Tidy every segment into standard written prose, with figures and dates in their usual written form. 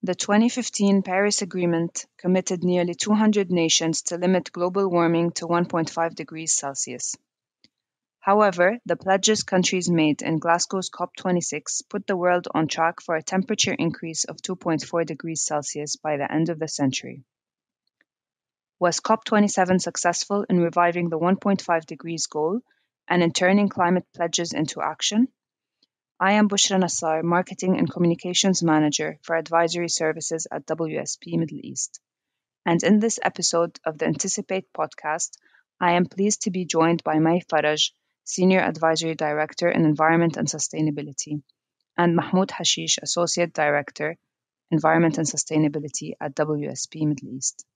The 2015 Paris Agreement committed nearly 200 nations to limit global warming to 1.5 degrees Celsius. However, the pledges countries made in Glasgow's COP26 put the world on track for a temperature increase of 2.4 degrees Celsius by the end of the century. Was COP27 successful in reviving the 1.5 degrees goal and in turning climate pledges into action? I am Bushra Nassar, Marketing and Communications Manager for Advisory Services at WSP Middle East. And in this episode of the Anticipate podcast, I am pleased to be joined by May Faraj, Senior Advisory Director in Environment and Sustainability, and Mahmoud Hashish, Associate Director, Environment and Sustainability at WSP Middle East.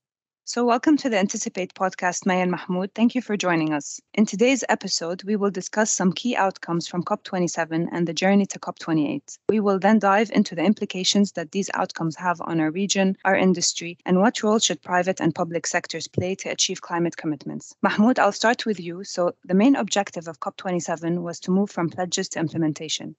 So welcome to the Anticipate podcast, May and Mahmoud. Thank you for joining us. In today's episode, we will discuss some key outcomes from COP27 and the journey to COP28. We will then dive into the implications that these outcomes have on our region, our industry, and what role should private and public sectors play to achieve climate commitments. Mahmoud, I'll start with you. So the main objective of COP27 was to move from pledges to implementation.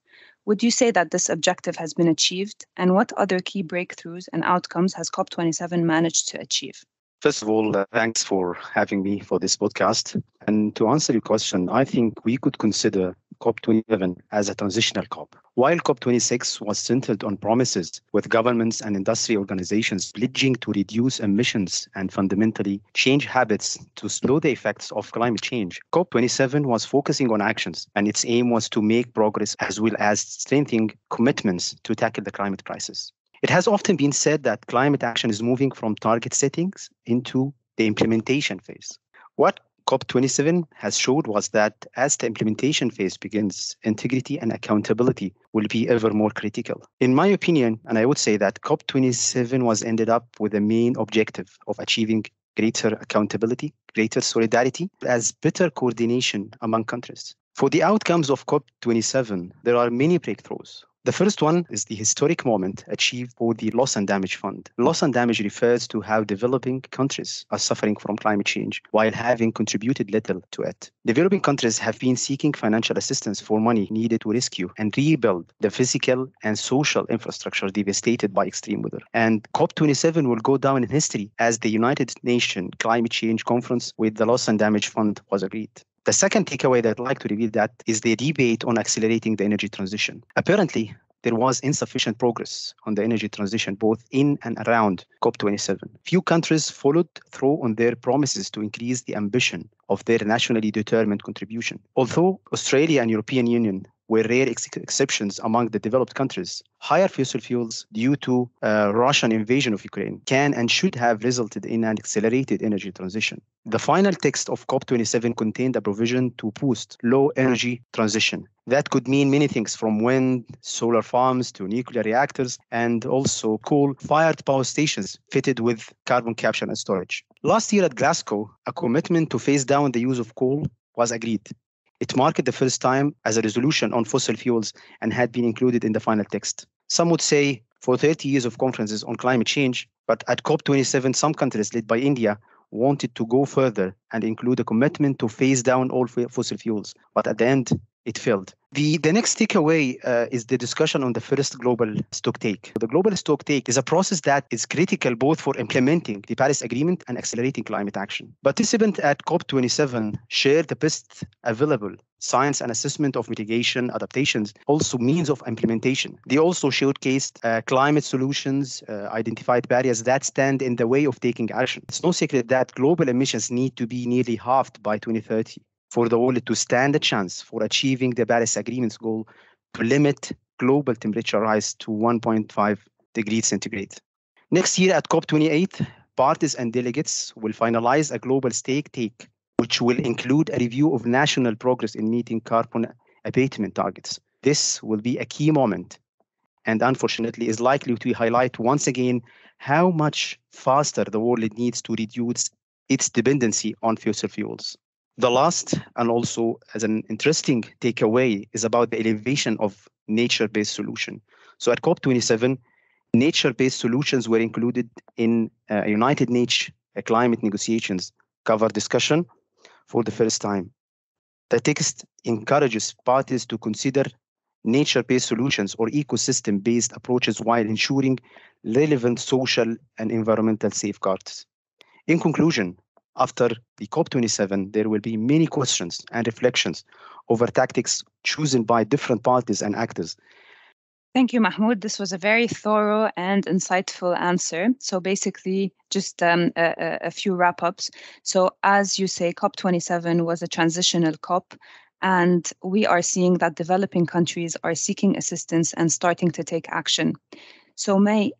Would you say that this objective has been achieved? And what other key breakthroughs and outcomes has COP27 managed to achieve? First of all, thanks for having me for this podcast. And to answer your question, I think we could consider COP27 as a transitional COP. While COP26 was centered on promises with governments and industry organizations pledging to reduce emissions and fundamentally change habits to slow the effects of climate change, COP27 was focusing on actions, and its aim was to make progress as well as strengthening commitments to tackle the climate crisis. It has often been said that climate action is moving from target settings into the implementation phase. What COP27 has showed was that as the implementation phase begins, integrity and accountability will be ever more critical. In my opinion, and I would say that COP27 was ended up with the main objective of achieving greater accountability, greater solidarity, as better coordination among countries. For the outcomes of COP27, there are many breakthroughs. The first one is the historic moment achieved for the Loss and Damage Fund. Loss and damage refers to how developing countries are suffering from climate change while having contributed little to it. Developing countries have been seeking financial assistance for money needed to rescue and rebuild the physical and social infrastructure devastated by extreme weather. And COP27 will go down in history as the United Nations Climate Change Conference with the Loss and Damage Fund was agreed. The second takeaway that I'd like to reveal that is the debate on accelerating the energy transition. Apparently, there was insufficient progress on the energy transition both in and around COP27. Few countries followed through on their promises to increase the ambition of their nationally determined contribution. Although Australia and European Union were rare exceptions among the developed countries, higher fossil fuels due to Russian invasion of Ukraine can and should have resulted in an accelerated energy transition. The final text of COP27 contained a provision to boost low energy transition. That could mean many things, from wind, solar farms to nuclear reactors, and also coal-fired power stations fitted with carbon capture and storage. Last year at Glasgow, a commitment to phase down the use of coal was agreed. It marked the first time as a resolution on fossil fuels and had been included in the final text. Some would say for 30 years of conferences on climate change, but at COP27, some countries led by India wanted to go further and include a commitment to phase down all fossil fuels. But at the end, it failed. The next takeaway is the discussion on the first global stocktake. The global stocktake is a process that is critical both for implementing the Paris Agreement and accelerating climate action. Participants at COP27 shared the best available science and assessment of mitigation, adaptations, also means of implementation. They also showcased climate solutions, identified barriers that stand in the way of taking action. It's no secret that global emissions need to be nearly halved by 2030. For the world to stand a chance for achieving the Paris Agreement's goal to limit global temperature rise to 1.5 degrees centigrade. Next year at COP28, parties and delegates will finalize a global stocktake, which will include a review of national progress in meeting carbon abatement targets. This will be a key moment, and unfortunately is likely to highlight once again how much faster the world needs to reduce its dependency on fossil fuels. The last, and also as an interesting takeaway, is about the elevation of nature-based solution. So at COP27, nature-based solutions were included in United Nations climate negotiations cover discussion for the first time. The text encourages parties to consider nature-based solutions or ecosystem-based approaches while ensuring relevant social and environmental safeguards. In conclusion, after the COP27, there will be many questions and reflections over tactics chosen by different parties and actors. Thank you, Mahmoud. This was a very thorough and insightful answer. So basically, just a few wrap-ups. So as you say, COP27 was a transitional COP, and we are seeing that developing countries are seeking assistance and starting to take action. So May,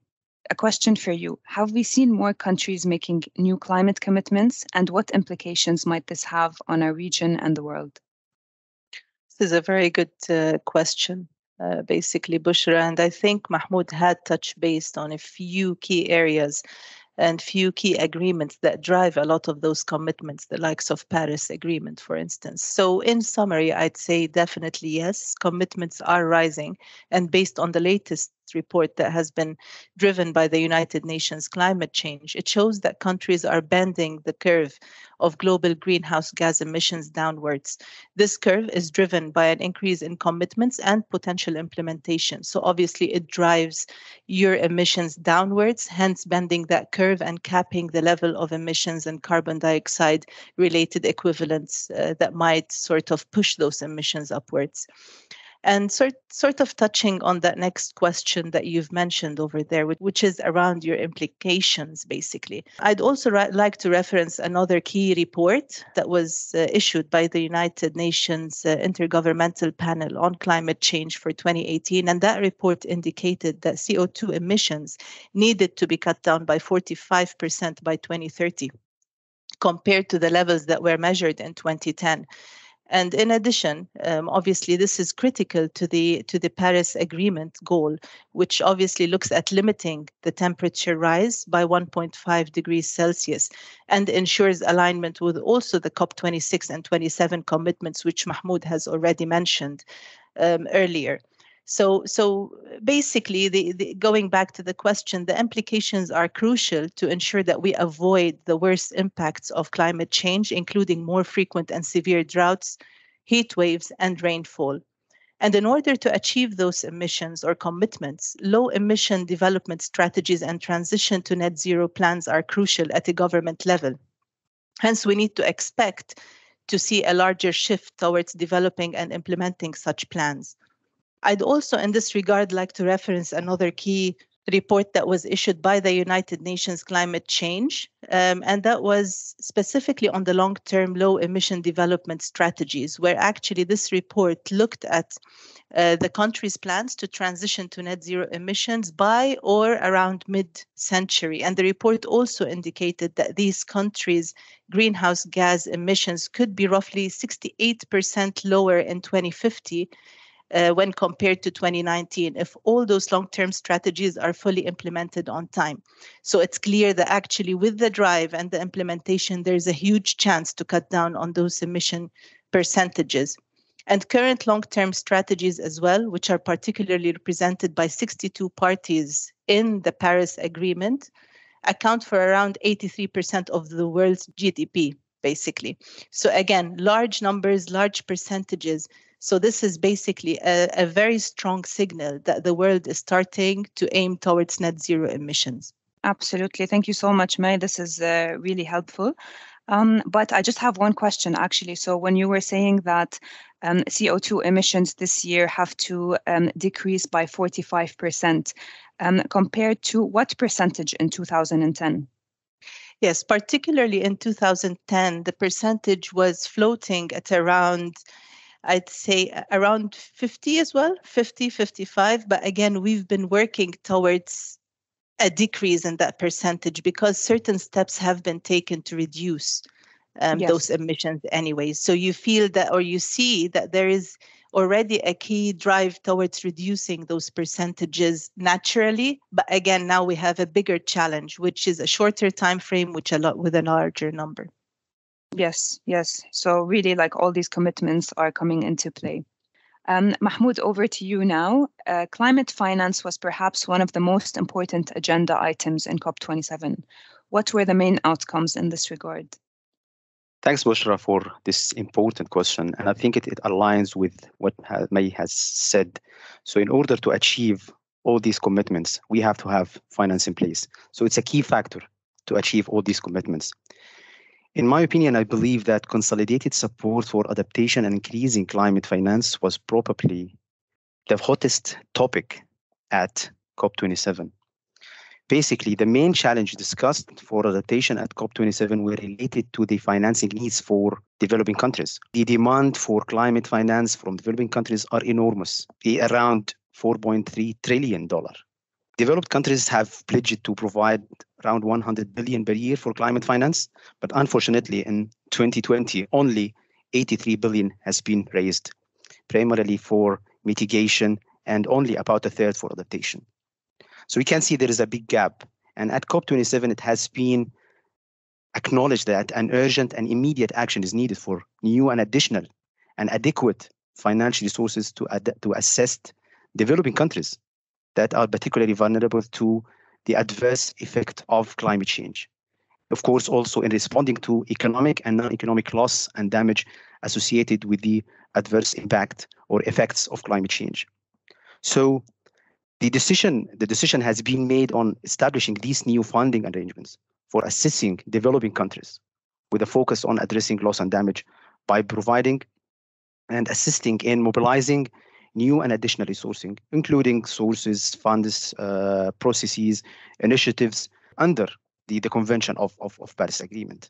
a question for you. Have we seen more countries making new climate commitments, and what implications might this have on our region and the world? This is a very good question. Basically, Bushra. And I think Mahmoud had touched base on a few key areas and few key agreements that drive a lot of those commitments, the likes of Paris Agreement, for instance. So in summary, I'd say definitely yes, commitments are rising. And based on the latest report that has been driven by the United Nations climate change, it shows that countries are bending the curve of global greenhouse gas emissions downwards. This curve is driven by an increase in commitments and potential implementation. So obviously it drives your emissions downwards, hence bending that curve and capping the level of emissions and carbon dioxide related equivalents that might sort of push those emissions upwards. And sort of touching on that next question that you've mentioned over there, which is around your implications, basically. I'd also like to reference another key report that was issued by the United Nations Intergovernmental Panel on Climate Change for 2018. And that report indicated that CO2 emissions needed to be cut down by 45% by 2030, compared to the levels that were measured in 2010. And in addition, obviously, this is critical to the Paris Agreement goal, which obviously looks at limiting the temperature rise by 1.5 degrees Celsius and ensures alignment with also the COP26 and 27 commitments, which Mahmoud has already mentioned earlier. So basically, going back to the question, the implications are crucial to ensure that we avoid the worst impacts of climate change, including more frequent and severe droughts, heat waves, and rainfall. And in order to achieve those emissions or commitments, low emission development strategies and transition to net zero plans are crucial at a government level. Hence, we need to expect to see a larger shift towards developing and implementing such plans. I'd also, in this regard, like to reference another key report that was issued by the United Nations Climate Change, and that was specifically on the long-term low-emission development strategies, where actually this report looked at the country's plans to transition to net zero emissions by or around mid-century. And the report also indicated that these countries' greenhouse gas emissions could be roughly 68% lower in 2050 when compared to 2019, if all those long-term strategies are fully implemented on time. So it's clear that actually with the drive and the implementation, there's a huge chance to cut down on those emission percentages. And current long-term strategies as well, which are particularly represented by 62 parties in the Paris Agreement, account for around 83% of the world's GDP, basically. So again, large numbers, large percentages. So this is basically a very strong signal that the world is starting to aim towards net zero emissions. Absolutely. Thank you so much, May. This is really helpful. But I just have one question, actually. So when you were saying that CO2 emissions this year have to decrease by 45%, compared to what percentage in 2010? Yes, particularly in 2010, the percentage was floating at around, I'd say around 50 as well, 50, 55. But again, we've been working towards a decrease in that percentage because certain steps have been taken to reduce those emissions anyway. So you feel that, or you see that there is already a key drive towards reducing those percentages naturally. But again, now we have a bigger challenge, which is a shorter time frame, with a larger number. Yes. So really, like, all these commitments are coming into play. Mahmoud, over to you now. Climate finance was perhaps one of the most important agenda items in COP27. What were the main outcomes in this regard? Thanks, Bushra, for this important question. And I think it aligns with what May has said. So in order to achieve all these commitments, we have to have finance in place. So it's a key factor to achieve all these commitments. In my opinion, I believe that consolidated support for adaptation and increasing climate finance was probably the hottest topic at COP27. Basically, the main challenge discussed for adaptation at COP27 were related to the financing needs for developing countries. The demand for climate finance from developing countries are enormous, around $4.3 trillion. Developed countries have pledged to provide around 100 billion per year for climate finance, but unfortunately in 2020, only 83 billion has been raised, primarily for mitigation and only about a third for adaptation. So we can see there is a big gap. And at COP27, it has been acknowledged that an urgent and immediate action is needed for new and additional and adequate financial resources to assist developing countries that are particularly vulnerable to the adverse effect of climate change. Of course, also in responding to economic and non-economic loss and damage associated with the adverse impact or effects of climate change. So the decision has been made on establishing these new funding arrangements for assisting developing countries with a focus on addressing loss and damage by providing and assisting in mobilizing new and additional resourcing, including sources, funds, processes, initiatives under the Convention of Paris Agreement.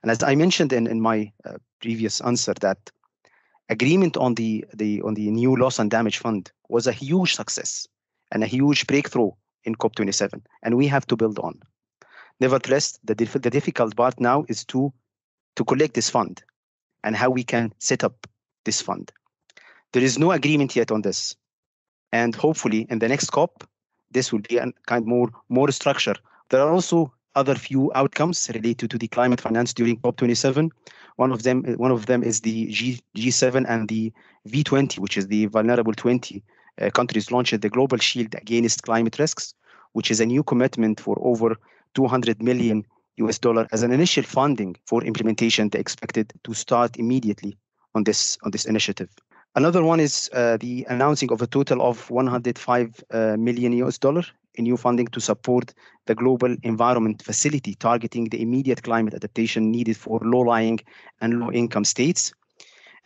And as I mentioned in my previous answer, that agreement on the new loss and damage fund was a huge success and a huge breakthrough in COP27, and we have to build on. Nevertheless, the difficult part now is to collect this fund and how we can set up this fund. There is no agreement yet on this, and hopefully in the next COP, this will be a kind more structure. There are also other few outcomes related to the climate finance during COP27. One of them is the G7 and the V20, which is the vulnerable 20 countries launched the Global Shield Against Climate Risks, which is a new commitment for over $200 million as an initial funding for implementation expected to start immediately on this initiative. Another one is the announcing of a total of $105 million in new funding to support the Global Environment Facility, targeting the immediate climate adaptation needed for low-lying and low-income states.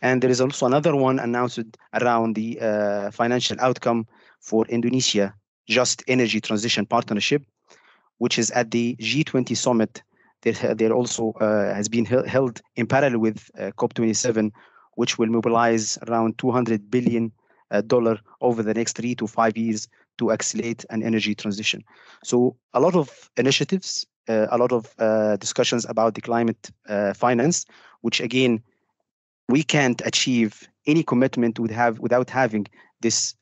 And there is also another one announced around the financial outcome for Indonesia Just Energy Transition Partnership, which is at the G20 summit. There also has been held in parallel with COP27, which will mobilize around $200 billion over the next 3 to 5 years to accelerate an energy transition. So a lot of initiatives, a lot of discussions about the climate finance, which again, we can't achieve any commitment without having this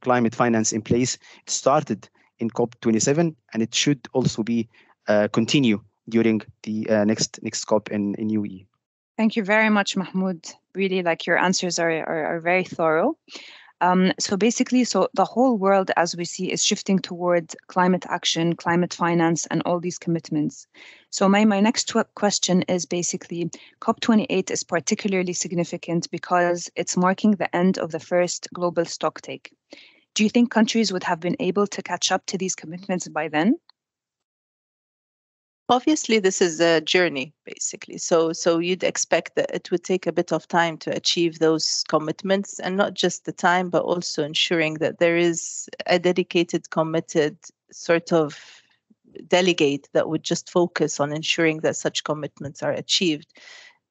climate finance in place. It started in COP27, and it should also be continue during the next COP in UAE. Thank you very much, Mahmoud. Really, your answers are very thorough. So basically, the whole world, as we see, is shifting towards climate action, climate finance, and all these commitments. So my next question is basically, COP28 is particularly significant because it's marking the end of the first global stocktake. Do you think countries would have been able to catch up to these commitments by then? Obviously, this is a journey, basically. So you'd expect that it would take a bit of time to achieve those commitments, and not just the time, but also ensuring that there is a dedicated, committed sort of delegate that would just focus on ensuring that such commitments are achieved.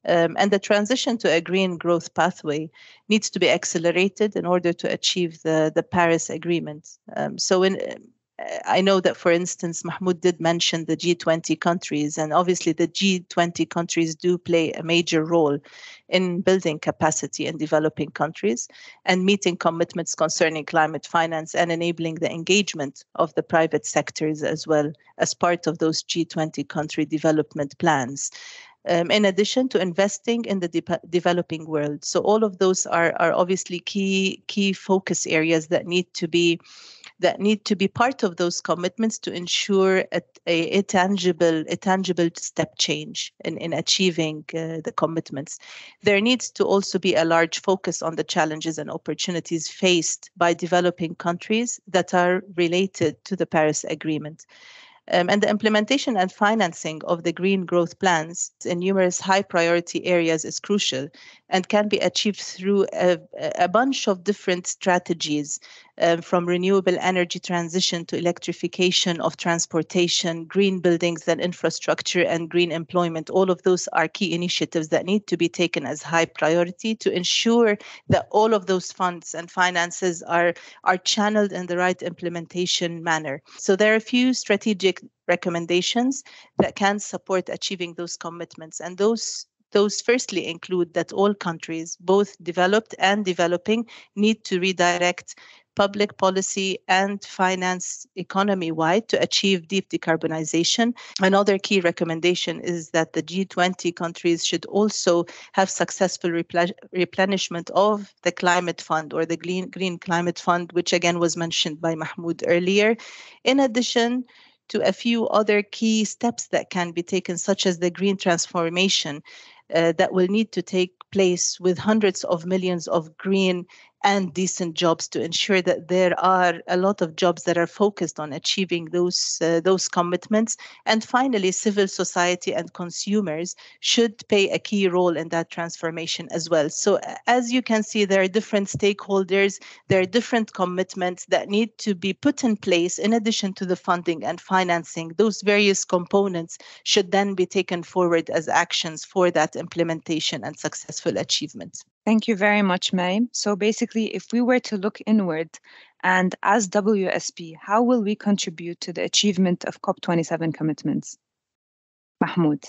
And the transition to a green growth pathway needs to be accelerated in order to achieve the Paris Agreement. I know that, for instance, Mahmoud did mention the G20 countries, and obviously the G20 countries do play a major role in building capacity in developing countries and meeting commitments concerning climate finance and enabling the engagement of the private sectors as well as part of those G20 country development plans. In addition to investing in the developing world. So all of those are obviously key focus areas that need to be that need to be part of those commitments to ensure a tangible step change in achieving the commitments. There needs to also be a large focus on the challenges and opportunities faced by developing countries that are related to the Paris Agreement. And the implementation and financing of the green growth plans in numerous high priority areas is crucial and can be achieved through a bunch of different strategies, from renewable energy transition to electrification of transportation, green buildings and infrastructure, and green employment. All of those are key initiatives that need to be taken as high priority to ensure that all of those funds and finances are channeled in the right implementation manner. So there are a few strategic recommendations that can support achieving those commitments. And those firstly include that all countries, both developed and developing, need to redirect public policy and finance economy-wide to achieve deep decarbonization. Another key recommendation is that the G20 countries should also have successful replenishment of the climate fund, or the Green Climate Fund, which again was mentioned by Mahmoud earlier. In addition to a few other key steps that can be taken, such as the green transformation that will need to take place with hundreds of millions of green and decent jobs to ensure that there are a lot of jobs that are focused on achieving those commitments. And finally, civil society and consumers should play a key role in that transformation as well. So as you can see, there are different stakeholders, there are different commitments that need to be put in place in addition to the funding and financing. Those various components should then be taken forward as actions for that implementation and successful achievement. Thank you very much, May. So basically, if we were to look inward, and as WSP, how will we contribute to the achievement of COP27 commitments? Mahmoud.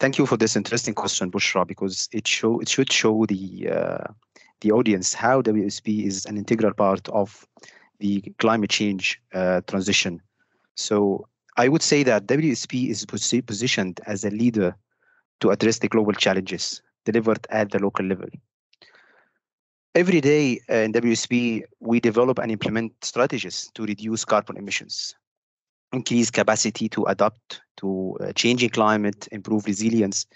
Thank you for this interesting question, Bushra, because it should show the audience how WSP is an integral part of the climate change transition. So I would say that WSP is positioned as a leader to address the global challenges delivered at the local level. Every day in WSP, we develop and implement strategies to reduce carbon emissions, increase capacity to adapt to changing climate, improve resilience,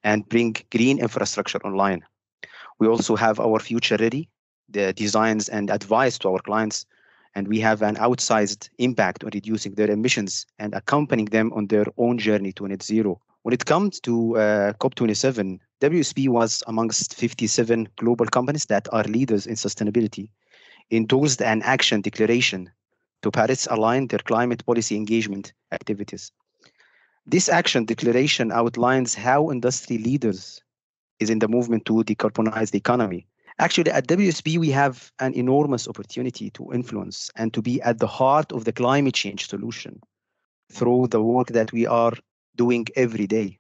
and bring green infrastructure online. We also have our future ready, the designs and advice to our clients, and we have an outsized impact on reducing their emissions and accompanying them on their own journey to net zero. When it comes to COP27, WSP was amongst 57 global companies that are leaders in sustainability, endorsed an action declaration to Paris align their climate policy engagement activities. This action declaration outlines how industry leaders is in the movement to decarbonize the economy. Actually, at WSP, we have an enormous opportunity to influence and to be at the heart of the climate change solution through the work that we are doing every day.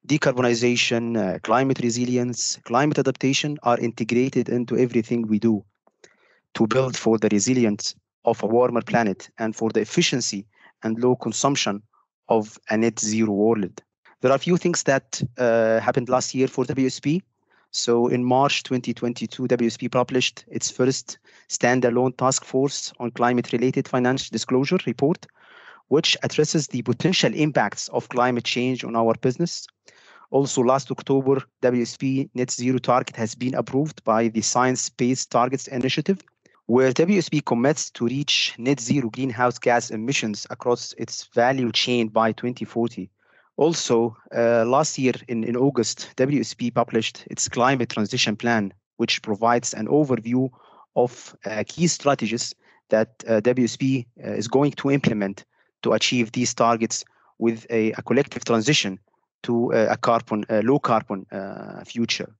Decarbonization, climate resilience, climate adaptation are integrated into everything we do to build for the resilience of a warmer planet and for the efficiency and low consumption of a net zero world. There are a few things that happened last year for WSP. So in March 2022, WSP published its first standalone task force on climate-related financial disclosure report, which addresses the potential impacts of climate change on our business. Also, last October, WSP net zero target has been approved by the Science Based Targets Initiative, where WSP commits to reach net zero greenhouse gas emissions across its value chain by 2040. Also, last year in August, WSP published its climate transition plan, which provides an overview of key strategies that WSP is going to implement to achieve these targets with a collective transition to a low carbon future.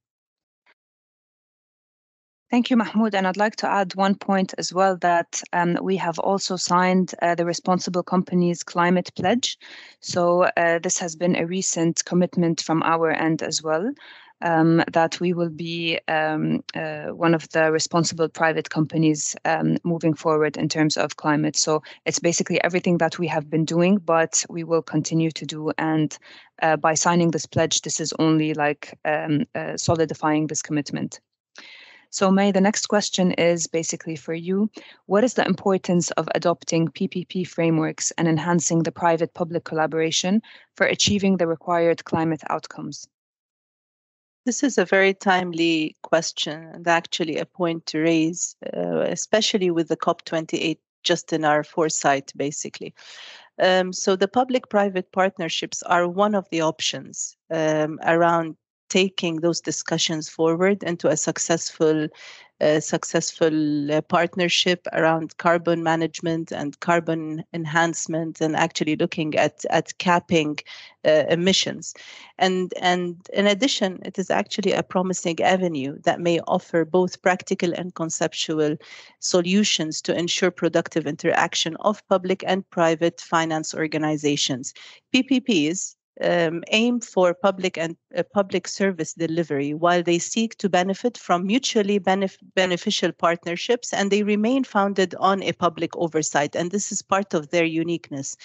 Thank you, Mahmoud. And I'd like to add one point as well, that we have also signed the Responsible Companies Climate Pledge. So this has been a recent commitment from our end as well, that we will be one of the responsible private companies moving forward in terms of climate. So it's basically everything that we have been doing, but we will continue to do. And by signing this pledge, this is only like solidifying this commitment. So, May, the next question is basically for you. What is the importance of adopting PPP frameworks and enhancing the private-public collaboration for achieving the required climate outcomes? This is a very timely question and actually a point to raise, especially with the COP28 just in our foresight, basically. So the public-private partnerships are one of the options around taking those discussions forward into a successful partnership around carbon management and carbon enhancement, and actually looking at capping emissions. And in addition, it is actually a promising avenue that may offer both practical and conceptual solutions to ensure productive interaction of public and private finance organizations. PPPs aim for public and public service delivery while they seek to benefit from mutually beneficial partnerships, and they remain founded on a public oversight, and this is part of their uniqueness.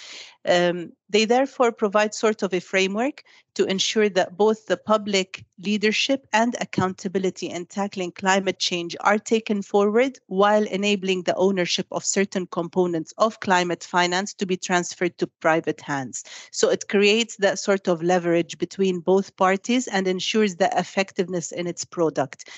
They therefore provide sort of a framework to ensure that both the public leadership and accountability in tackling climate change are taken forward, while enabling the ownership of certain components of climate finance to be transferred to private hands. So it creates that sort of leverage between both parties and ensures the effectiveness in its product.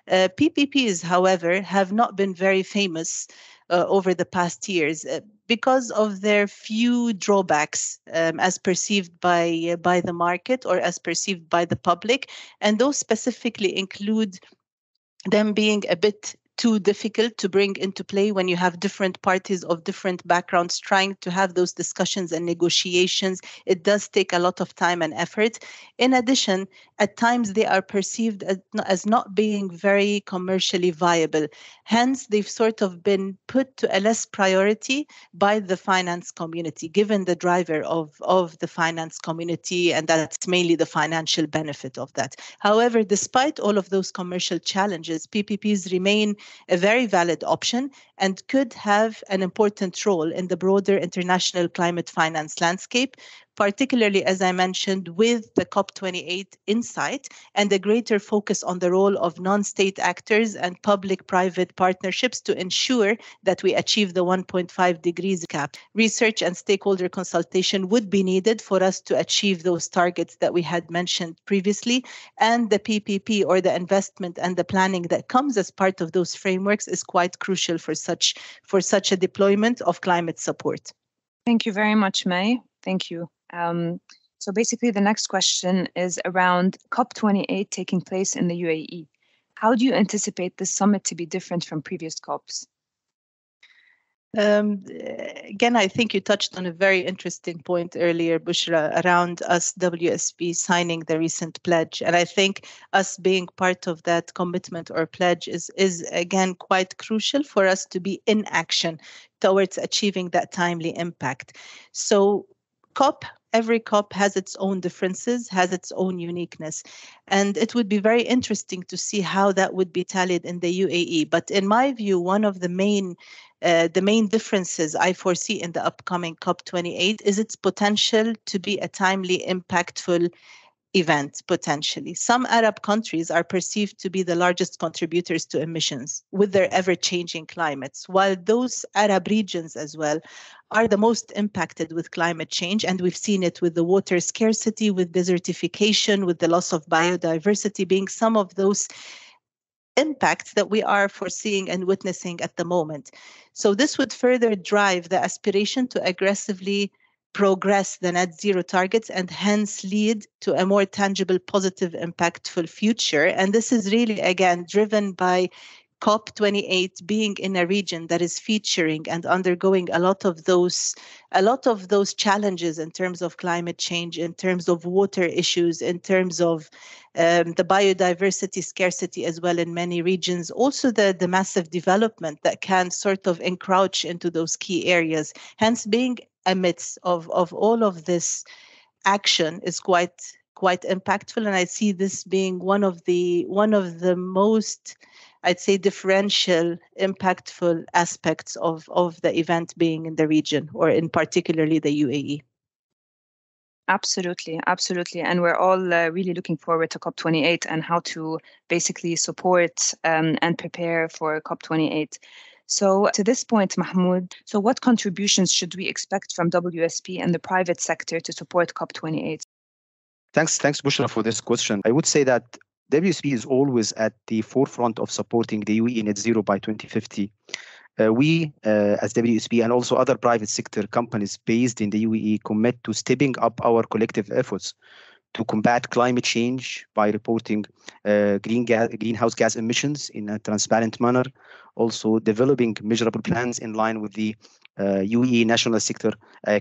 PPPs, however, have not been very famous over the past years because of their few drawbacks as perceived by the market or as perceived by the public. And those specifically include them being a bit too difficult to bring into play when you have different parties of different backgrounds trying to have those discussions and negotiations. It does take a lot of time and effort. In addition, at times they are perceived as not being very commercially viable. Hence, they've sort of been put to a less priority by the finance community, given the driver of the finance community, and that's mainly the financial benefit of that. However, despite all of those commercial challenges, PPPs remain a very valid option and could have an important role in the broader international climate finance landscape, particularly, as I mentioned, with the COP28 insight and a greater focus on the role of non-state actors and public-private partnerships to ensure that we achieve the 1.5 degrees cap. Research and stakeholder consultation would be needed for us to achieve those targets that we had mentioned previously, and the PPP, or the investment and the planning that comes as part of those frameworks, is quite crucial for such a deployment of climate support. Thank you very much, May. Thank you. So basically, the next question is around COP28 taking place in the UAE. How do you anticipate this summit to be different from previous COPs? Again, I think you touched on a very interesting point earlier, Bushra, around us WSP signing the recent pledge. And I think us being part of that commitment or pledge is again quite crucial for us to be in action towards achieving that timely impact. So every COP has its own differences, has its own uniqueness. And it would be very interesting to see how that would be tallied in the UAE. But in my view, one of the main differences I foresee in the upcoming COP28 is its potential to be a timely, impactful event, potentially. Some Arab countries are perceived to be the largest contributors to emissions with their ever-changing climates, while those Arab regions as well are the most impacted with climate change. And we've seen it with the water scarcity, with desertification, with the loss of biodiversity being some of those impacts that we are foreseeing and witnessing at the moment. So this would further drive the aspiration to aggressively progress the net zero targets and hence lead to a more tangible, positive, impactful future. And this is really, again, driven by COP28 being in a region that is featuring and undergoing a lot of those challenges in terms of climate change, in terms of water issues, in terms of the biodiversity scarcity as well in many regions. Also the massive development that can sort of encroach into those key areas. Hence, being amidst of all of this action is quite impactful. And I see this being one of the most, I'd say, differential, impactful aspects of the event being in the region, or in particularly the UAE. Absolutely, absolutely. And we're all really looking forward to COP28 and how to basically support and prepare for COP28. So to this point, Mahmoud, so what contributions should we expect from WSP and the private sector to support COP28? Thanks, Bushra, for this question. I would say that WSP is always at the forefront of supporting the UAE net zero by 2050. We, as WSP and also other private sector companies based in the UAE, commit to stepping up our collective efforts to combat climate change by reporting greenhouse gas emissions in a transparent manner, also developing measurable plans in line with the UAE national sector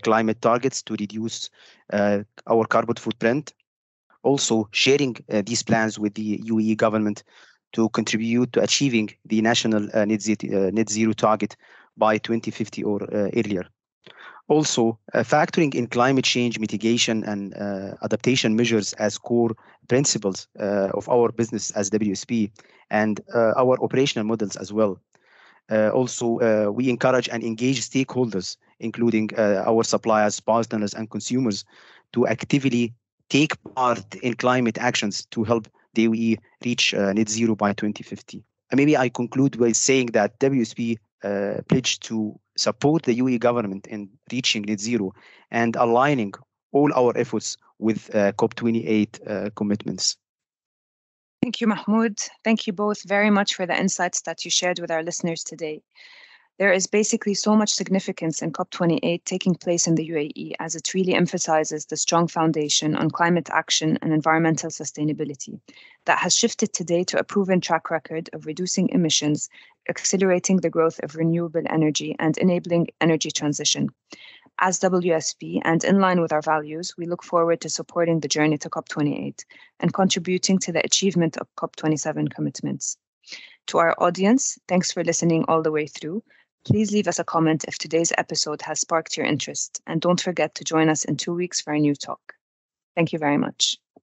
climate targets to reduce our carbon footprint, also sharing these plans with the UAE government to contribute to achieving the national net zero target by 2050 or earlier. Also, factoring in climate change mitigation and adaptation measures as core principles of our business as WSP and our operational models as well. We encourage and engage stakeholders, including our suppliers, partners, and consumers, to actively take part in climate actions to help the UAE reach net zero by 2050. And maybe I conclude by saying that WSP pledged to support the UAE government in reaching net zero and aligning all our efforts with COP28 commitments. Thank you, Mahmoud. Thank you both very much for the insights that you shared with our listeners today. There is basically so much significance in COP28 taking place in the UAE as it really emphasizes the strong foundation on climate action and environmental sustainability that has shifted today to a proven track record of reducing emissions, accelerating the growth of renewable energy, and enabling energy transition. As WSP and in line with our values, we look forward to supporting the journey to COP28 and contributing to the achievement of COP27 commitments. To our audience, thanks for listening all the way through. Please leave us a comment if today's episode has sparked your interest, and don't forget to join us in 2 weeks for a new talk. Thank you very much.